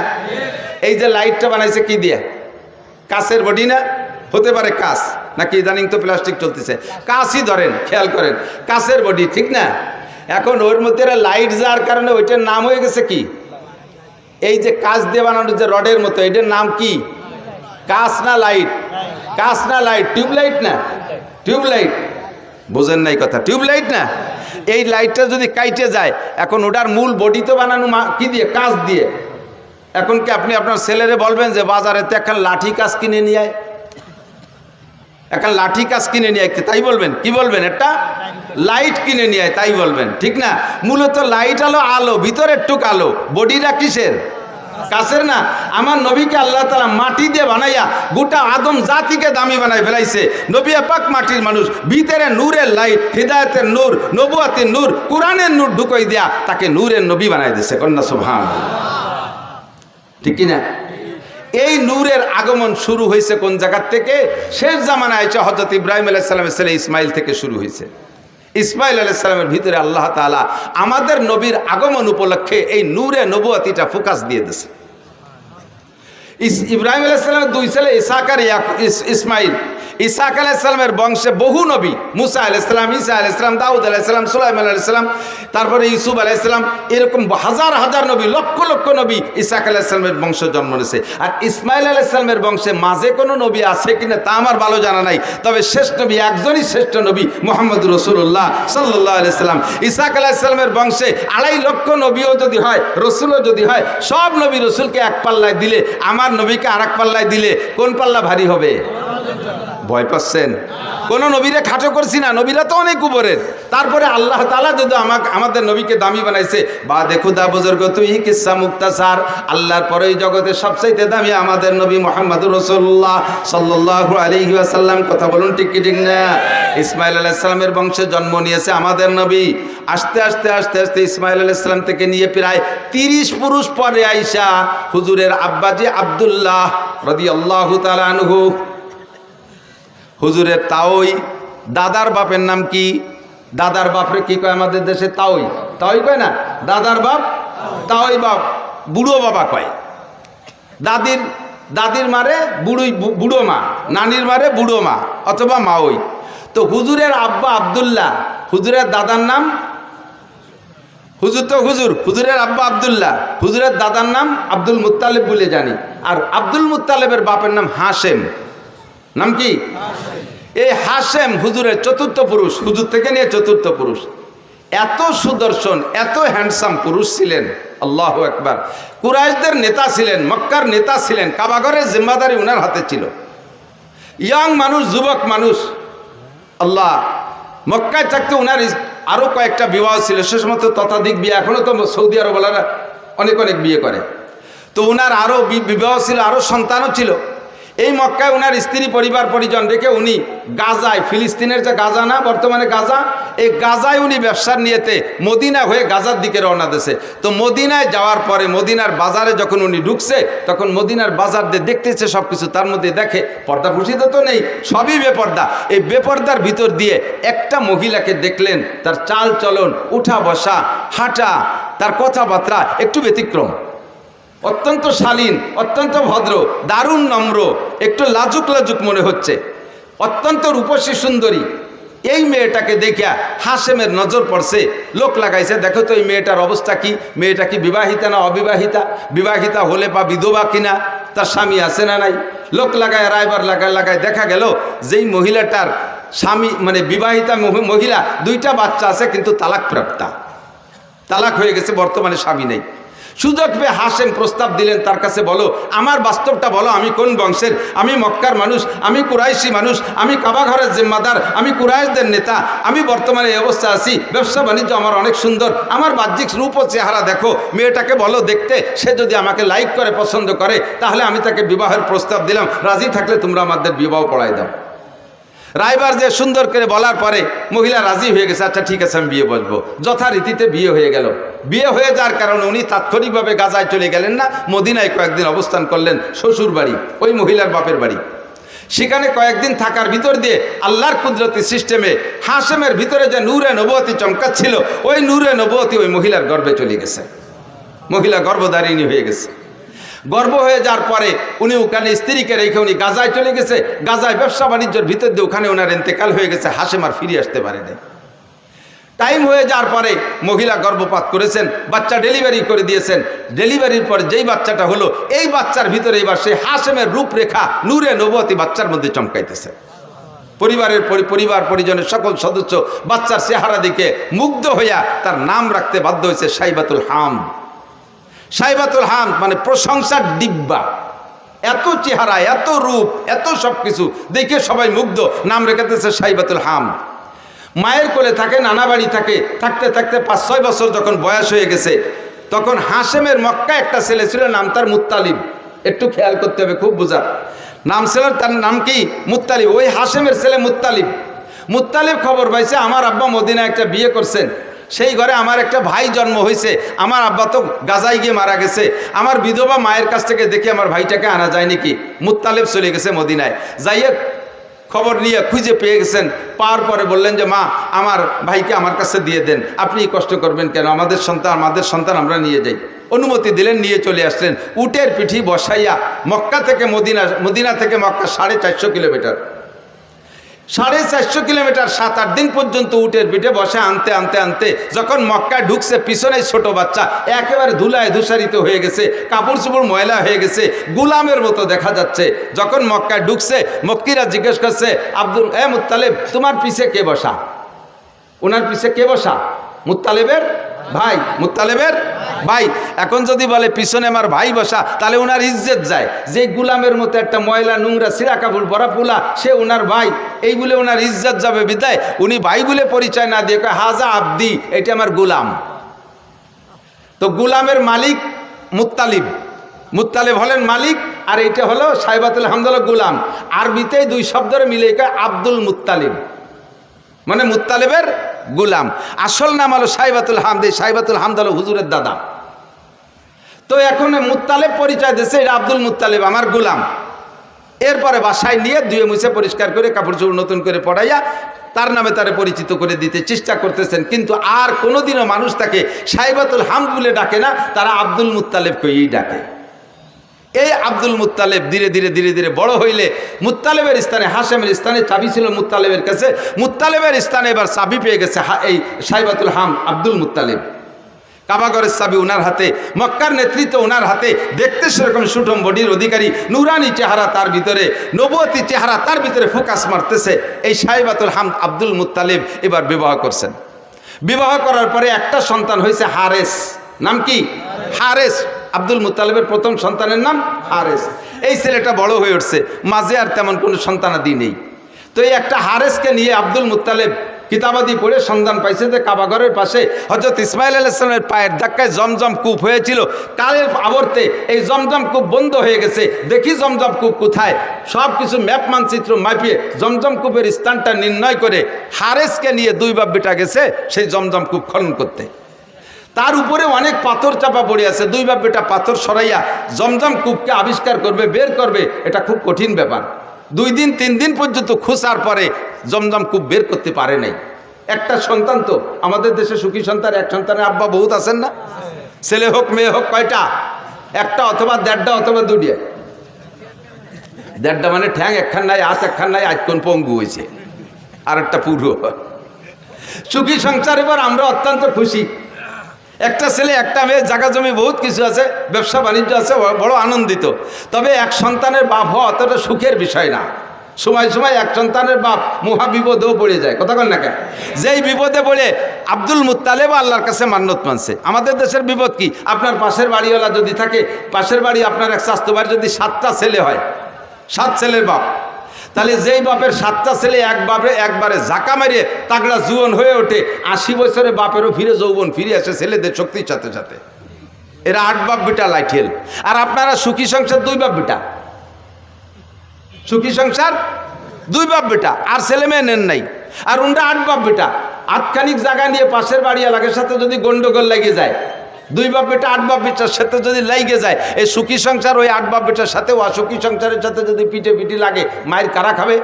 এই যে লাইটটা বানাইছে কি দিয়ে? কাঁচের বডি না? হতে পারে কাঁচ, নাকি ইদানিং তো প্লাস্টিক চলতেছে, কাঁচই ধরেন, খেয়াল করেন, কাঁচের বডি, ঠিক না? এখন ওর মধ্যে লাইট যাওয়ার কারণে ওইটার নাম হয়ে গেছে কি? এই যে কাঁচ দিয়ে বানানো যে রডের মতো, এটার নাম কি? কাঁচ না লাইট? কাঁচ না লাইট? টিউবলাইট না? টিউবলাইট। বোঝেন নাই কথা? টিউবলাইট না? এই লাইটটা যদি কাইটে যায়, এখন ওটার মূল বডি তো বানানো কি দিয়ে? কাঁচ দিয়ে। এখন কি আপনি আপনার ছেলেরে বলবেন যে বাজারে তো এখন লাঠি কাজ কিনে নিয়ে আয়, এখন লাঠি কাজ কিনে নিয়ে আয়, তাই বলবেন? কি বলবেন? একটা লাইট কিনে নিয়ে আয়, তাই বলবেন, ঠিক না? মূলত লাইট হলো আলো, ভিতরের টুক আলো, বডিটা কিসের? কাছের না? আমার নবীকে আল্লাহ তাআলা মাটি দিয়ে বানাইয়া গোটা আদম জাতিকে দামি বানাই ফেলাইছে। নবী পাক মাটির মানুষ, ভিতরে নূরের লাইট, হিদায়াতের নূর, নবুয়তের নূর, কোরআনের নূর ঢুকাই দিয়া তাকে নূরের নবী বানাই দিয়েছে। কন্যা সুবহানাল্লাহ, ঠিক কিনা? এই নূরের আগমন শুরু হয়েছে কোন জায়গার থেকে? শেষ জামানায় হযরত ইব্রাহিম আলাইহিস সালামের ছেলে ইসমাইল থেকে শুরু হয়েছে। ইসমাইল আলাইহিস সালামের ভিতরে আল্লাহ তাআলা আমাদের নবীর আগমন উপলক্ষে এই নূরে নবুয়তিটা ফোকাস দিয়ে দিয়েছে। ইব্রাহিম আলাইহিস সালামের 2 ছেলে ইসহাক আর ইসমাইল। ইসহাক আলাইহিস সালামের বংশে বহু নবী, মুসা আলাইহিস সালাম, ঈসা আলাইহিস সালাম, দাউদ আলাইহিস সালাম, সুলাইমান আলাইহিস সালাম, তারপরে ইউসুফ আলাইহিস সালাম, এরকম হাজার হাজার নবী, লক্ষ লক্ষ নবী ইসহাক আলাইহিস সালামের বংশ জন্ম নিয়েছে। আর ইসমাইল আলাইহিস সালামের বংশে মাঝে কোনো নবী আছে কিনা তা আমার ভালো জানা নাই, তবে শেষ নবী একজনই শ্রেষ্ঠ নবী, মুহাম্মদ রাসূলুল্লাহ সাল্লাল্লাহু আলাইহি সাল্লাম। ইসহাক আলাইহিস সালামের বংশে 2.5 লক্ষ নবীও যদি হয়, রসুলও যদি হয়, সব নবী রসুলকে এক পাল্লায় দিলে, আমার নবীকে আরেক পাল্লায় দিলে কোন পাল্লা ভারী হবে? ভয় পাচ্ছেন? কোনো নবীরে খাটো করছি না, নবীরা তো অনেক উপরের। তারপরে আল্লাহ তাআলা যদি আমাদের নবীকে দামি বানাইছে, বা দেখো দা বুজুর্গ তুই কিসসা মুক্তাসার, আল্লাহর পরে এই জগতে সবচাইতে দামি আমাদের নবী মুহাম্মদুর রাসূলুল্লাহ সাল্লাল্লাহু আলাইহি ওয়াসাল্লাম। কথা বলুন ঠিক কি ঠিক না? ইসমাইল আলাইহিস সালামের বংশে জন্ম নিয়েছে আমাদের নবী। আস্তে আস্তে আস্তে আস্তে ইসমাইল আলাইহিস সালাম থেকে নিয়ে প্রায় 30 পুরুষ পরে আইসা হুজুরের আব্বাজি আব্দুল্লাহ রাদিয়াল্লাহু তাআলা আনহু, হুজুরের তাওই দাদার বাপের নাম কি? দাদার বাপরে কি কয় আমাদের দেশে? তাওই। তাওই কয় না, দাদার বাপ তাওই বাপ, বুড়ো বাবা কয়। দাদির মারে বুড়ো মা, নানির মারে বুড়ো মা অথবা মাওই। তো হুজুরের আব্বা আব্দুল্লাহ, হুজুরের দাদার নাম হুজুর, তো হুজুরের আব্বা আব্দুল্লাহ, হুজুরের দাদার নাম আব্দুল মুত্তালিব বলে জানি। আর আব্দুল মুত্তালিবের বাপের নাম হাশেম। নাম কি? এই হাশেম হুজুরের চতুর্থ পুরুষ, হুজুর থেকে নিয়ে চতুর্থ পুরুষ। এত সুদর্শন, এত হ্যান্ডসাম পুরুষ ছিলেন, আল্লাহু আকবার। কুরাইশদের নেতা ছিলেন, মক্কার নেতা ছিলেন, কাবাঘরের জিম্মাদারি উনার হাতে ছিল। ইয়াং মানুষ, যুবক মানুষ। আল্লাহ, মক্কায় থাকতে উনার আরো কয়েকটা বিবাহ ছিল, সে সময় ততাধিক বিয়ে, এখনো তো সৌদি আরবওয়ালারা অনেক অনেক বিয়ে করে। তো উনার আরো বিবাহ ছিল, আরো সন্তানও ছিল। এই মক্কায় উনার স্ত্রী পরিবার পরিজন রেখে উনি গাজায়, ফিলিস্তিনের যে গাজা না বর্তমানে গাজা, এই গাজায় উনি ব্যবসার নিয়েতে মদিনা হয়ে গাজার দিকে রওনা দিয়েছে। তো মদিনায় যাওয়ার পরে মদিনার বাজারে যখন উনি ঢুকছে, তখন মদিনার বাজার দিয়ে দেখতেছে সব কিছু, তার মধ্যে দেখে পর্দা ভূষিত তো নেই, সবই বেপর্দা। এই বেপর্দার ভিতর দিয়ে একটা মহিলাকে দেখলেন, তার চাল চলন, উঠা বসা, হাঁটা, তার কথাবার্তা একটু ব্যতিক্রম, অত্যন্ত শালীন, অত্যন্ত ভদ্র, দারুণ নম্র, একটু লাজুক লাজুক মনে হচ্ছে, অত্যন্ত রূপসী সুন্দরী। এই মেয়েটাকে দেখিয়া হাশেমের নজর পড়ছে। লোক লাগাইছে, দেখো তো এই মেয়েটার অবস্থা কি, মেয়েটা কি বিবাহিতা না অবিবাহিতা, বিবাহিতা হলে বা বিধবা কিনা, তার স্বামী আছে না নাই। লোক লাগায় রায়বার লাগায় দেখা গেল যেই মহিলাটার স্বামী মানে বিবাহিতা মহিলা, 2টা বাচ্চা আছে, কিন্তু তালাক প্রাপ্তা, তালাক হয়ে গেছে, বর্তমানে স্বামী নেই। সুযোগ পেয়ে হাশেম প্রস্তাব দিলেন, তার কাছে বলো, আমার বাস্তবটা বলো, আমি কোন বংশের, আমি মক্কার মানুষ, আমি কুরাইশি মানুষ, আমি কাবাঘরের জিম্মাদার, আমি কুরাইশদের নেতা, আমি বর্তমানে এই অবস্থা আছি, ব্যবসা বাণিজ্য আমার অনেক সুন্দর, আমার বাহ্যিক রূপ ও চেহারা দেখো, মেয়েটাকে বলো দেখতে, সে যদি আমাকে লাইক করে পছন্দ করে তাহলে আমি তাকে বিবাহের প্রস্তাব দিলাম, রাজি থাকলে তোমরা আমাদের বিবাহ পড়াই দাও। রায়বার যে সুন্দর করে বলার পরে মহিলা রাজি হয়ে গেছে, আচ্ছা ঠিক আছে আমি বিয়ে বসবো। যথারীতিতে বিয়ে হয়ে গেল। বিয়ে হয়ে যাওয়ার কারণে উনি তাৎক্ষণিকভাবে গাজায় চলে গেলেন না, মদিনায় কয়েকদিন অবস্থান করলেন, শ্বশুর বাড়ি, ওই মহিলার বাপের বাড়ি। সেখানে কয়েকদিন থাকার ভিতর দিয়ে আল্লাহর কুদরতি সিস্টেমে হাশেমের ভিতরে যে নূরে নবুয়তি চমকাচ্ছিল, ওই নূরে নবুয়তি ওই মহিলার গর্ভে চলে গেছে, মহিলা গর্ভধারিণী হয়ে গেছে। গর্ভ হয়ে যাওয়ার পরে উনি ওখানে স্ত্রীকে রেখে উনি গাজায় চলে গেছে। গাজায় ব্যবসা বাণিজ্যের ভিতর দিয়ে ওখানে ওনার ইন্তেকাল হয়ে গেছে, হাশেম আর ফিরে আসতে পারেনি। টাইম হয়ে যাওয়ার পরে মহিলা গর্ভপাত করেছেন, বাচ্চা ডেলিভারি করে দিয়েছেন। ডেলিভারির পরে যেই বাচ্চাটা হলো, এই বাচ্চার ভিতরে এবার সেই হাশেমের রূপরেখা নূরে নবুয়তি বাচ্চার মধ্যে চমকাইতেছে। পরিবার পরিজনের সকল সদস্য বাচ্চার চেহারা দেখে মুগ্ধ হইয়া তার নাম রাখতে বাধ্য হয়েছে সাইবাতুল হাম। সাইবাতুল হাম মানে প্রশংসার ডিব্বা। এত চেহারা, এত রূপ, এত সব কিছু দেখে সবাই মুগ্ধ, নাম রেখেতেছে সাইবাতুল হাম। মায়ের কোলে থাকে, নানা বাড়ি থাকে, থাকতে থাকতে 5-6 বছর যখন বয়স হয়ে গেছে, তখন হাশেমের মক্কা একটা ছেলে ছিল, নাম তার মুত্তালিব। একটু খেয়াল করতে হবে, খুব বোঝা। নাম ছিল তার নাম কি? মুত্তালিব। ওই হাশেমের ছেলে মুত্তালিব খবর পাইছে আমার আব্বা মদিনায় একটা বিয়ে করছেন, সেই ঘরে আমার একটা ভাই জন্ম হয়েছে, আমার আব্বা তো গাজায় গিয়ে মারা গেছে, আমার বিধবা মায়ের কাছ থেকে দেখি আমার ভাইটাকে আনা যায় নাকি। মুত্তালিব চলে গেছে মদিনায়, যাইয়ে খবর নিয়ে খুঁজে পেয়ে গেছেন। পাওয়ার পরে বললেন যে মা, আমার ভাইকে আমার কাছে দিয়ে দেন, আপনি কষ্ট করবেন কেন, আমাদের সন্তান আমরা নিয়ে যাই। অনুমতি দিলেন, নিয়ে চলে আসলেন। উটের পিঠি বসাইয়া মক্কা থেকে মদিনা থেকে মক্কা 450 কিলোমিটার, 450 কিলোমিটার 7-8 দিন পর্যন্ত উটের পিঠে বসে আনতে আনতে আনতে যখন মক্কায় ঢুকছে, পিছনে ছোট বাচ্চা একেবারে ধুলায় ধূসারিত হয়ে গেছে, কাপড় চোপড় ময়লা হয়ে গেছে, গুলামের মতো দেখা যাচ্ছে। যখন মক্কায় ঢুকছে, মক্কিরা জিজ্ঞেস করছে, মুত্তালিব তোমার পিছে কে বসা? ওনার পিছে কে বসা? মুত্তালিবের ভাই, মুত্তালিবের ভাই এখন যদি বলে পিছনে আমার ভাই বসা, তাহলে ওনার ইজ্জত যায়। যে গুলামের মতো একটা ময়লা নোংরা সিরা কাপড় পরা পোলা, সে ওনার ভাই, এই বলে ওনার ইজ্জত যাবে বিদায় উনি ভাই বলে পরিচয় না দিয়ে কয় হাজা আব্দি, এটা আমার গুলাম। তো গুলামের মালিক মুত্তালিব, মুত্তালিব হলেন মালিক, আর এইটা হলো সাইবাতুল হামদ হলো গুলাম। আরবিতেই দুই শব্দের মিলে কয় আব্দুল মুত্তালিব, মানে মুত্তালিবের গুলাম। আসল নাম হলো সাইবাতুল হামদ। সাইবাতুল হামদ হলো হুজুরের দাদা। তো এখন মুত্তালিব পরিচয় দিচ্ছে, এটা আব্দুল মুত্তালিব আমার গুলাম। এরপরে বাসায় নিয়ে ধুয়ে মুছে পরিষ্কার করে কাপড় চোপড় নতুন করে পড়াইয়া তার নামে তারে পরিচিত করে দিতে চেষ্টা করতেছেন, কিন্তু আর কোনোদিনও মানুষ তাকে সাইবাতুল হামদ বলে ডাকে না, তারা আব্দুল মুত্তালিবকেই ডাকে। এই আব্দুল মুত্তালিব ধীরে ধীরে ধীরে ধীরে বড় হইলে মুত্তালিবের স্থানে, হাশেমের স্থানে চাবি ছিল মুত্তালিবের কাছে, মুত্তালিবের স্থানে এবার চাবি পেয়ে গেছে এই সাইবাতুল হামদ আব্দুল মুত্তালিব। কাবাগরের চাবি ওনার হাতে, মক্কার নেতৃত্ব ওনার হাতে, দেখতে সেরকম সুঠম বডির অধিকারী, নুরানি চেহারা তার ভিতরে, নবুয়তি চেহারা তার ভিতরে ফোকাস মারতেছে। এই সাইবাতুল হামদ আব্দুল মুত্তালিব এবার বিবাহ করছেন। বিবাহ করার পরে একটা সন্তান হয়েছে হারেস। নাম কি? হারেস। আব্দুল মুত্তালিবের প্রথম সন্তানের নাম হারেস। এই ছেলেটা বড় হয়ে উঠছে, মাঝে আর তেমন কোনো সন্তানাদি নেই। তো এই একটা হারেসকে নিয়ে আব্দুল মুত্তালিব কিতাবাদি পড়ে সন্ধান পাইছে যে কাবাঘরের পাশে হযরত ইসমাইল আলাইহিস সালামের পায়ের ধাক্কায় জমজম কূপ হয়েছিল। কালের আবর্তে এই জমজম কূপ বন্ধ হয়ে গেছে। দেখি জমজম কূপ কোথায়, সব কিছু ম্যাপ মানচিত্র মাপিয়ে জমজম কূপের স্থানটা নির্ণয় করে হারেসকে নিয়ে দুই বাপ বেটা গেছে সেই জমজম কূপ খনন করতে। তার উপরে অনেক পাথর চাপা পড়ে আছে। দুই বাপ বেটা পাথর সরাইয়া জমজম কূপকে আবিষ্কার করবে, বের করবে, এটা খুব কঠিন ব্যাপার। 2 দিন 3 দিন পর্যন্ত খোঁজার পরে জমজম কূপ বের করতে পারে নাই। একটা সন্তান, তো আমাদের দেশে সুখী সন্তান, এক সন্তানের আব্বা বহুত আছেন না? ছেলে হোক মেয়ে হোক কয়টা? একটা অথবা 1.5টা অথবা 2টা। 1.5টা মানে ঠ্যাং একখান নাই, হাত একখান নাই, আজকন পঙ্গু হয়েছে, আর একটা পুরো সুখী সংসার। এবার আমরা অত্যন্ত খুশি। একটা ছেলে একটা মেয়ে, জায়গা জমি বহুত কিছু আছে, ব্যবসা বাণিজ্য আছে, বড় আনন্দিত। তবে এক সন্তানের বাপ হওয়া অতটা সুখের বিষয় না। সময় সময় এক সন্তানের বাপ মহা বিপদেও পড়ে যায়। কথা বল না কেন? যেই বিপদে পড়ে আব্দুল মুত্তালিব আল্লাহর কাছে মান্নত মানছে। আমাদের দেশের বিপদ কি? আপনার পাশের বাড়িওয়ালা যদি থাকে, পাশের বাড়ি আপনার এক স্বাস্থ্য বাড়ি যদি 7টা ছেলে হয়, 7 ছেলের বাপ, তাহলে যেই বাপের 7টা ছেলে একবারে ঝাঁকা মারিয়ে তাগড়া জুয়ন হয়ে ওঠে, 80 বছরে বাপেরও ফিরে যৌবন ফিরে আসে ছেলেদের শক্তির সাথে সাথে। এরা 8 বাপ বেটা লাইঠেল। আর আপনারা সুখী সংসার 2 বাপ বেটা, সুখী সংসার 2 বাপ বেটা, আর ছেলে মেয়ে নেন নাই। আর উনরা 8 বাপ বেটা, আটখানিক জায়গা নিয়ে পাশের বাড়ি এলাকার সাথে যদি গন্ডগোল লেগে যায়, 2 বাপ বেটা 8 বাপ বেটার সাথে যদি লেগে যায়, এই সুখী সংসার ওই 8 বাপ বেটার সাথে অসুখী সংসারের সাথে যদি পিঠে পিঠি লাগে, মায়ের কারা খাবে?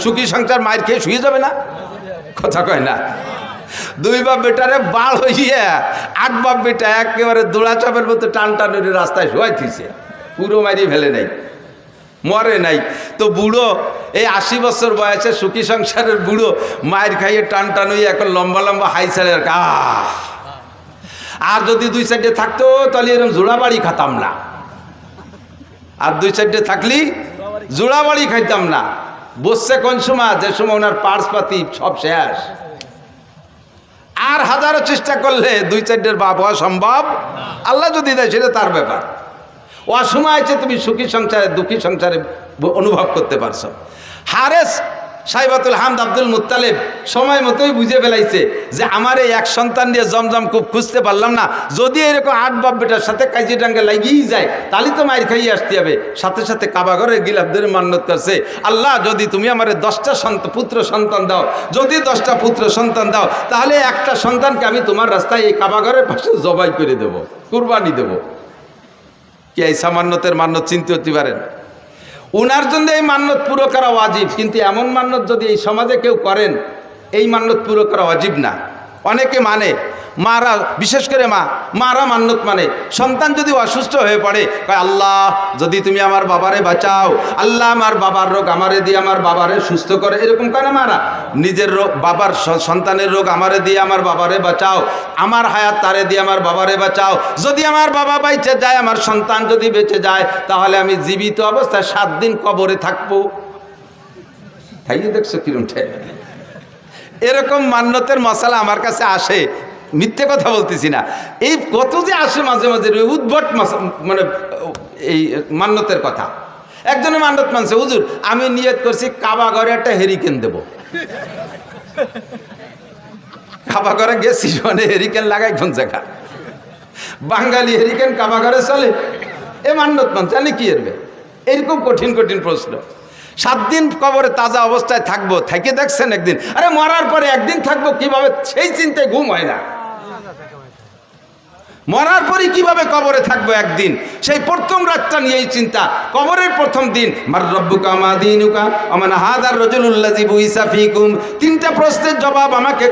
সুখী সংসার মায়ের খেয়ে শুয়ে যাবে না? কথা কয় না? 2 বাপ বেটারে বাল হইয়া 8 বাপ বেটা একেবারে দোড়া চাপের মতো টান টানের রাস্তায় শোয়াইতেছে, পুরো মারিয়ে ফেলে নাই, মরে নাই। তো বুড়ো এই 80 বছর বয়সে সুখী সংসারের বুড়ো মায়ের খাইয়ে টান টান হইয়া এখন লম্বা লম্বা হাই ছাড়ে। আর যদি 2 সাইডে থাকতো তাহলে এরকম জোড়া বাড়ি খাতাম না। আর 2 সাইডে থাকলি জোড়া বাড়ি খাইতাম না। বসছে কোন সময়? যে সময় ওনার পার্স পাতি সব শেষ। আর হাজারো চেষ্টা করলে 2 সাইডের বাপ হওয়া সম্ভব। আল্লাহ যদি দেয় সেটা তার ব্যাপার। অসময় আছে তুমি সুখী সংসারে দুঃখী সংসারে অনুভব করতে পারছো। হারেস সাইবাতুল হামদ আব্দুল মুত্তালিব সময় মতোই বুঝে ফেলাইছে যে আমার এই এক সন্তান দিয়ে জমজম খুব খুঁজতে পারলাম না, যদি এরকম 8 বাপ বেটার সাথে কাজী ডাঙ্গে লাগিয়েই যায় তাহলে তো মায়ের খাইয়ে আসতে হবে। সাথে সাথে কাবাঘরের গিলাফ ধরে মান্নত করছে, আল্লাহ যদি তুমি আমার 10টা পুত্র সন্তান দাও, যদি 10টা পুত্র সন্তান দাও, তাহলে একটা সন্তানকে আমি তোমার রাস্তায় এই কাবাঘরের পাশে জবাই করে দেব, কুরবানি দেব। কি এই সামান্যতের মান্যত চিনতে হতে পারেন? উনার জন্য এই মান্যত পুরো করা ওয়াজিব, কিন্তু এমন মান্যত যদি এই সমাজে কেউ করেন, এই মান্যত পুরো করা ওয়াজিব না। অনেকে মানে, মারা বিশেষ করে মারা মান্যত মানে, সন্তান যদি অসুস্থ হয়ে পড়ে কয় আল্লাহ যদি তুমি আমার বাবারে বাঁচাও, আল্লাহ আমার বাবার রোগ আমারে দিয়ে আমার বাবারে সুস্থ করে, এরকম কেন মারা? নিজের রোগ, বাবার সন্তানের রোগ আমারে দিয়ে আমার বাবারে বাঁচাও, আমার হায়াত তারে দিয়ে আমার বাবারে বাঁচাও। যদি আমার বাবা বেঁচে যায়, আমার সন্তান যদি বেঁচে যায়, তাহলে আমি জীবিত অবস্থায় 7 দিন কবরে থাকবো। খাইয়ে দেখছো কিরম ঠেক? এরকম মান্যতের মশালা আমার কাছে আসে, মিথ্যে কথা বলতেছি না, এই কত যে আসে মাঝে মাঝে উদ্ভট মানে এই মান্যতের কথা। একজনে মান্যত মানছে, হুজুর আমি নিয়ত করছি কাবা ঘরে একটা হেরিকেন দেব। কাবা ঘরে গেছি মানে হেরিকেন লাগাই কোন জায়গা? বাঙালি হেরিকেন কাবা ঘরে চলে? এ মান্যত মানছে, জানি কি এরবে? এরকম কঠিন কঠিন প্রশ্ন। 7 দিন কবরে তাজা অবস্থায় থাকবো, থেকে দেখছেন একদিন? আরে মরার পরে একদিন থাকবো কিভাবে, সেই চিন্তায় ঘুম হয় না। মরার পরে কিভাবে কবরে থাকবো একদিন, সেই প্রথম রাতটা নিয়েই চিন্তা। কবরের প্রথম দিন, মার রব্বুকা মা দীনুকা ওমান হাযার রাজুলুল্লাযী বুইসা ফীকুম। 3টা প্রশ্নের জবাব আমাকে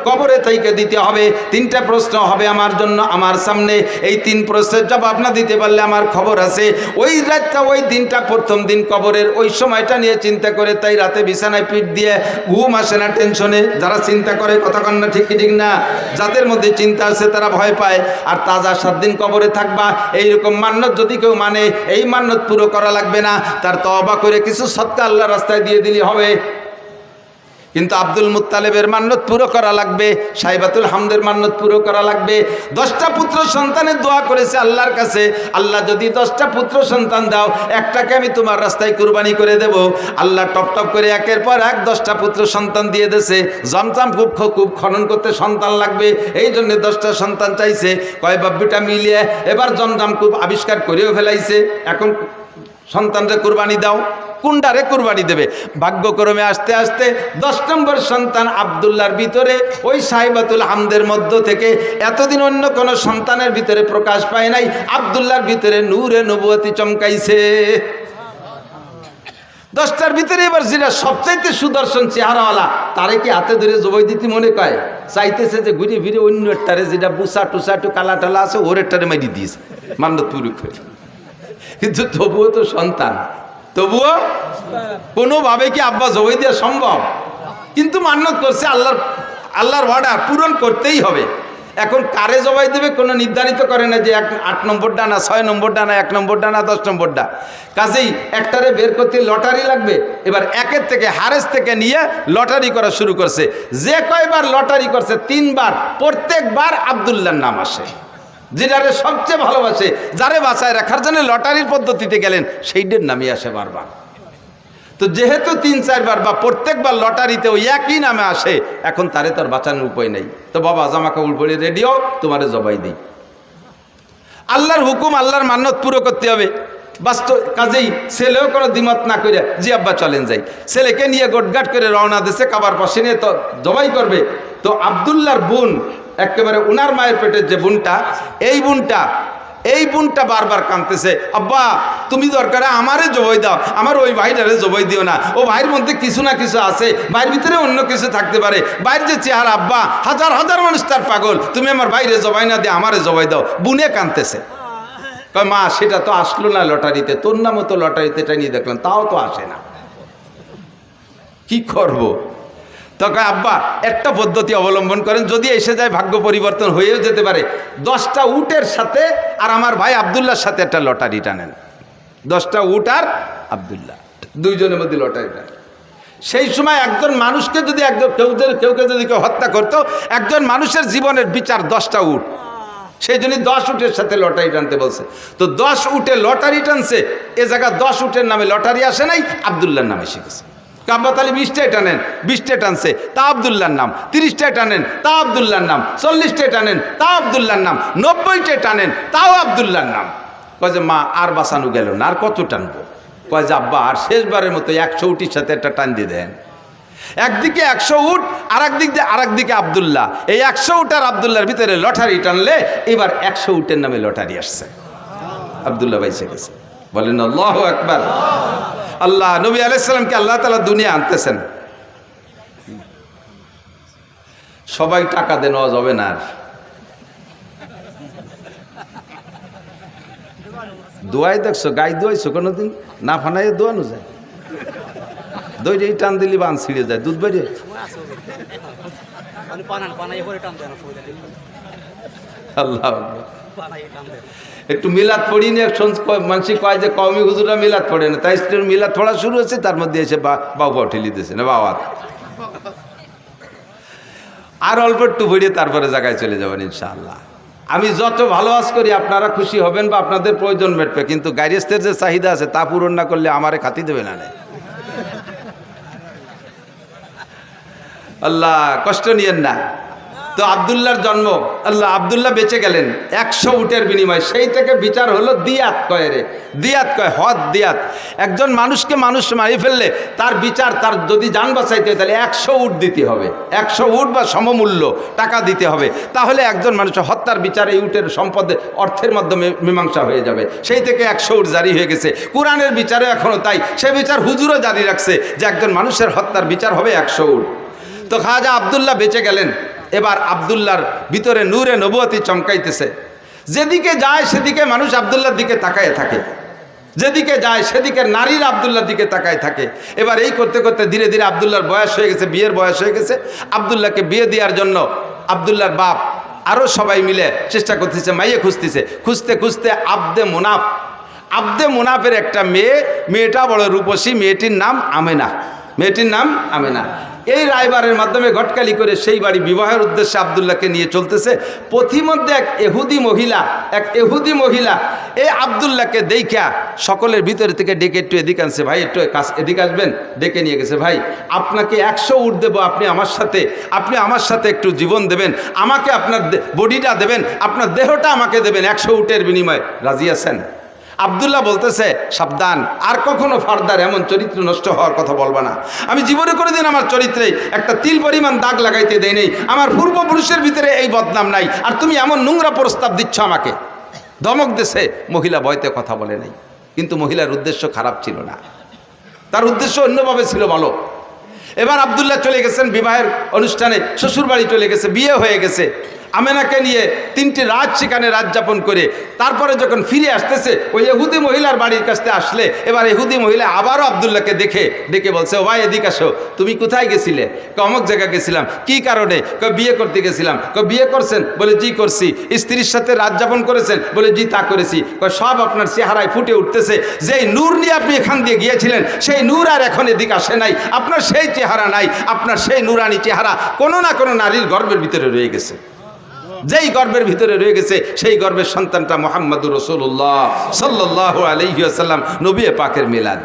কবরে থেকে দিতে হবে। 3টা প্রশ্ন হবে আমার জন্য, আমার সামনে। এই 3 প্রশ্নের জবাব না দিতে পারলে আমার খবর আছে। ওই রাতটা, ওই দিনটা, প্রথম দিন কবরের ওই সময়টা নিয়ে চিন্তা করে, তাই রাতে বিছানায় পিঠ দিয়ে ঘুম আসে না টেনশনে। যারা চিন্তা করে, কথা কন না, ঠিক ঠিক না? যাদের মধ্যে চিন্তা আছে তারা ভয় পায়। আর তাজা 7 দিন কবরে থাকবা, এইরকম মান্যত যদি কেউ মানে, এই মান্যত পুরো করা লাগবে না, তার তওবা করে কিছু সদকা আল্লাহর রাস্তায় দিয়ে দিলে হবে। কিন্তু আব্দুল মুত্তালিবের মান্যত পুরো করা লাগবে, সাইবাতুল হামদের মান্যত পুরো করা লাগবে। 10টা পুত্র সন্তানের দোয়া করেছে আল্লাহর কাছে, আল্লাহ যদি 10টা পুত্র সন্তান দাও, একটাকে আমি তোমার রাস্তায় কুরবানি করে দেব। আল্লাহ টপ টপ করে একের পর এক 10টা পুত্র সন্তান দিয়ে দেছে। জমজম খুব খনন করতে সন্তান লাগবে, এই জন্য 10টা সন্তান চাইছে। কয় বাব্বিটা মিলিয়ে এবার জমজম খুব আবিষ্কার করেও ফেলাইছে। এখন সন্তানরে কুরবানি দাও, কোনটারে কুরবানি দেবে? ভাগ্যক্রমে আস্তে আস্তে 10 নম্বর সন্তান আব্দুল্লাহর ভিতরে, ওই সাইবাতুল হামদের মধ্য থেকে, এতদিন অন্য কোনো সন্তানের ভিতরে প্রকাশ পায় নাই, আব্দুল্লাহর ভিতরে নূরে নবুয়তি চমকাইছে। 10টার ভিতরে এবার যেটা সবচাইতে সুদর্শন চেহারাওয়ালা, তারে কি হাতে ধরে জবাই দিতে মনে কয়? চাইতেছে যে ঘুরে ফিরে অন্য একটারে, যেটা বুসা টুসা একটু কালা টালা আছে, ওর একটারে মারি দিয়েছে মান্যত পুরো করে। কিন্তু তবুও তো সন্তান, তবুও কোনোভাবে কি আব্বা জবাই দেওয়া সম্ভব? কিন্তু মান্যত করছে, আল্লাহর অর্ডার পূরণ করতেই হবে। এখন কারে জবাই দেবে কোনো নির্ধারিত করে না যে 8 নম্বর ডানা, 6 নম্বর ডানা, 1 নম্বর ডানা, 10 নম্বর ডা। কাজেই একটারে বের করতে লটারি লাগবে। এবার একের থেকে হারেস থেকে নিয়ে লটারি করা শুরু করছে। যে কয়বার লটারি করছে 3 বার, প্রত্যেকবার আব্দুল্লাহর নাম আসে। যেটারে সবচেয়ে ভালোবাসে, যারে বাঁচায় রাখার জন্য লটারির পদ্ধতিতে গেলেন, সেইটার নামই আসে বারবার। তো যেহেতু 3-4 বার বা প্রত্যেকবার লটারিতে ওই একই নামে আসে, এখন তারে তার বাঁচানোর উপায় নেই। তো বাবা জামা কাপড় পরে রেডিও, তোমারে জবাই দিই। আল্লাহর হুকুম, আল্লাহর মান্যত পুরো করতে হবে। বাস্তব কাজেই ছেলেও কোনো দ্বিমত না করে, জি আব্বা চলেন যাই। ছেলেকে নিয়ে গোটগাট করে রওনা দিছে, কাবার পাশে নিয়ে তো জবাই করবে। তো আব্দুল্লাহর বোন, একেবারে উনার মায়ের পেটের যে বোনটা, এই বোনটা বারবার কাঁদতেছে, আব্বা তুমি দরকার আমারে জবাই দাও, আমার ওই ভাইটারে জবাই দিও না। ও ভাইয়ের মধ্যে কিছু না কিছু আছে, ভাইয়ের ভিতরে অন্য কিছু থাকতে পারে। ভাইয়ের যে চেহারা, আব্বা হাজার হাজার মানুষ তার পাগল, তুমি আমার ভাইরে জবাই না দিয়ে আমারে জবাই দাও। বুনে কাঁদতেছে। কয় মা সেটা তো আসলো না লটারিতে, তোর নামও তো লটারিতে এটা নিয়ে দেখলাম, তাও তো আসে না, কি করবো? তখন আব্বা একটা পদ্ধতি অবলম্বন করেন, যদি এসে যায় ভাগ্য পরিবর্তন হয়েও যেতে পারে। 10টা উটের সাথে আর আমার ভাই আব্দুল্লাহর সাথে একটা লটারি টানেন। 10টা উট আর আব্দুল্লাহ, দুইজনের মধ্যে লটারি টানেন। সেই সময় একজন মানুষকে যদি কেউকে যদি কেউ হত্যা করতো, একজন মানুষের জীবনের বিচার 10টা উট। সেই জন্য 10 উটের সাথে লটারি টানতে বলছে। তো 10 উটে লটারি টানছে, এ জায়গা 10 উটের নামে লটারি আসে নাই, আব্দুল্লাহর নামে শিখেছে। কাব্বা তালি 20টায় টানেন, 20টায় টানছে, তা আব্দুল্লাহর নাম। 30টায় টানেন, তা আব্দুল্লাহর নাম। 40টায় টানেন, তা আব্দুল্লাহর নাম। 90টায় টানেন, তাও আব্দুল্লাহর নাম। কয় যে মা আর বাঁচানো গেল না, আর কত টানবো? কয় যে আব্বা আর শেষবারের মতো 100 উটির সাথে একটা টান দিয়ে দেন। একদিকে 100 উট, আরেকদিকে আব্দুল্লাহ। এই 100 উট আর আব্দুল্লাহর ভিতরে লটারি টানলে এবার 100 উটের নামে লটারি আসছে। আব্দুল্লাহ বাইসে গেছে। বলেন আল্লাহু আকবার। আল্লাহ নবী আলাইহিস সালামকে আল্লাহ তাআলা দুনিয়া আনতেছেন। সবাই টাকা দেন, নেওয়া যাবে না। আর দোয়াই দেখছো, গাই দোয়াইছো কোনোদিন? না ফানাইয়ে দোয়ানো যায়? দই টান দিলি বান ছিঁড়ে যায়, দুধ বেরিয়ে। আল্লাহ একটু মিলাদ পড়ি নি, মানুষ কয় যে কওমি হুজুরা মিলাদ পড়ে না, তাই মিলাদ পড়া শুরু হচ্ছে, তার মধ্যে এসে বাবা ঠেলি দিয়েছে না বাবা। আর অল্প একটু ভরিয়ে তারপরে জায়গায় চলে যাবেন ইনশাআল্লাহ। আমি যত ভালো আজ করি আপনারা খুশি হবেন বা আপনাদের প্রয়োজন মেটবে, কিন্তু গাইরেস্তের যে চাহিদা আছে তা পূরণ না করলে আমারে খাতি দেবে না। আল্লাহ কষ্ট নিয়েন না। তো আব্দুল্লাহর জন্ম, আল্লাহ আব্দুল্লাহ বেঁচে গেলেন 100 উটের বিনিময়ে। সেই থেকে বিচার হলো দিয়াত কয় রে, দিয়াত কয় হদ দিয়াত। একজন মানুষকে মানুষ মারি ফেললে তার বিচার, তার যদি জান বাঁচাইতে হয় তাহলে 100 উট দিতে হবে, 100 উট বা সমমূল্য টাকা দিতে হবে। তাহলে একজন মানুষের হত্যার বিচার এই উটের সম্পদে অর্থের মাধ্যমে মীমাংসা হয়ে যাবে। সেই থেকে 100 উট জারি হয়ে গেছে। কোরআনের বিচারে এখনও তাই, সে বিচার হুজুরও জারি রাখছে যে একজন মানুষের হত্যার বিচার হবে 100 উট। তো খাজা আব্দুল্লাহ বেঁচে গেলেন। এবার আব্দুল্লাহর ভিতরে নূরে নবুয়তি চমকাইতেছে। যেদিকে যায় সেদিকে মানুষ আব্দুল্লাহর দিকে তাকায় থাকে, যেদিকে যায় সেদিকে নারীর আব্দুল্লাহর দিকে তাকায় থাকে। এবার এই করতে করতে ধীরে ধীরে আব্দুল্লাহর বয়স হয়ে গেছে, বিয়ের বয়স হয়ে গেছে। আব্দুল্লাহকে বিয়ে দেওয়ার জন্য আব্দুল্লাহর বাপ আরও সবাই মিলে চেষ্টা করতেছে, মাইয়ে খুঁজতেছে। খুঁজতে খুঁজতে আব্দে মুনাফের একটা মেয়ে, মেয়েটা বড় রূপসী, মেয়েটির নাম আমেনা, মেয়েটির নাম আমেনা। এই রায়বারের মাধ্যমে ঘটকালি করে সেই বাড়ি বিবাহের উদ্দেশ্যে আব্দুল্লাহকে নিয়ে চলতেছে। পথিমধ্যে এক এহুদি মহিলা এই আব্দুল্লাহকে দেখা সকলের ভিতরে থেকে ডেকে একটু এদিকে আনছে, ভাই একটু এদিকে আসবেন, ডেকে নিয়ে গেছে। ভাই আপনাকে 100 উট দেবো, আপনি আমার সাথে একটু জীবন দেবেন, আমাকে আপনার বডিটা দেবেন, আপনার দেহটা আমাকে দেবেন, 100 উটের বিনিময়ে রাজি আছেন? আব্দুল্লাহ বলতেছে, সাবধান, আর কখনো ফার্দার এমন চরিত্র নষ্ট হওয়ার কথা বলবা না। আমি জীবনে কোনোদিন আমার চরিত্রে একটা তিল পরিমাণ দাগ লাগাইতে দেই নেই, আমার পূর্বপুরুষের ভিতরে এই বদনাম নাই, আর তুমি এমন নোংরা প্রস্তাব দিচ্ছ আমাকে। ধমক দেশে মহিলা ভয়তে কথা বলে নাই, কিন্তু মহিলার উদ্দেশ্য খারাপ ছিল না, তার উদ্দেশ্য অন্যভাবে ছিল ভালো। এবার আব্দুল্লাহ চলে গেছেন বিবাহের অনুষ্ঠানে, শ্বশুরবাড়ি চলে গেছে, বিয়ে হয়ে গেছে। আমেনাকে নিয়ে 3টি রাত সেখানে রাত যাপন করে তারপরে যখন ফিরে আসতেছে, ওই ইহুদি মহিলার বাড়ির কাছে আসলে এবার ইহুদি মহিলা আবারও আব্দুল্লাহকে ডেকে বলছে, ও ভাই এদিকে আসো, তুমি কোথায় গেছিলে? অমুক জায়গা গেছিলাম। কি কারণে? বিয়ে করতে গেছিলাম। বিয়ে করছেন? বলে জি করছি। স্ত্রীর সাথে রাত যাপন করেছেন? বলে জি তা করেছি। সব আপনার চেহারায় ফুটে উঠতেছে, যেই নূর নিয়ে আপনি এখান দিয়ে গিয়েছিলেন সেই নূর আর এখন এদিকে আসে নাই, আপনার সেই চেহারা নাই, আপনার সেই নূরানি চেহারা কোনো না কোনো নারীর গর্ভের ভিতরে রয়ে গেছে। যেই গর্বের ভিতরে রয়ে গেছে সেই গর্বের সন্তানটা মুহাম্মদুর রাসূলুল্লাহ সাল্লাল্লাহু আলাইহি ওয়াসাল্লাম, নবী পাকের মিলাদ।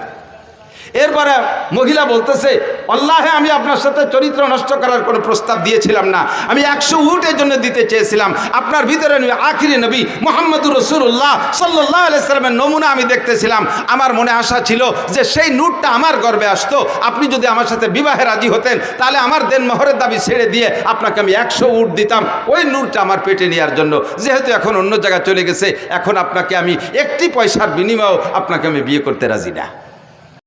এরপরে মহিলা বলতেছে, আল্লাহে আমি আপনার সাথে চরিত্র নষ্ট করার কোনো প্রস্তাব দিয়েছিলাম না, আমি 100 উটের জন্য দিতে চেয়েছিলাম। আপনার ভিতরে আখিরি নবী মুহাম্মদুর রাসূলুল্লাহ সাল্লাল্লাহু আলাইহি ওয়াসাল্লামের নমুনা আমি দেখতেছিলাম। আমার মনে আশা ছিল যে সেই নূরটা আমার গর্বে আসতো, আপনি যদি আমার সাথে বিবাহে রাজি হতেন তাহলে আমার দেন মোহরের দাবি ছেড়ে দিয়ে আপনাকে আমি 100 উট দিতাম, ওই নূরটা আমার পেটে নেওয়ার জন্য। যেহেতু এখন অন্য জায়গায় চলে গেছে, এখন আপনাকে আমি একটি পয়সার বিনিময়েও আপনাকে আমি বিয়ে করতে রাজি না।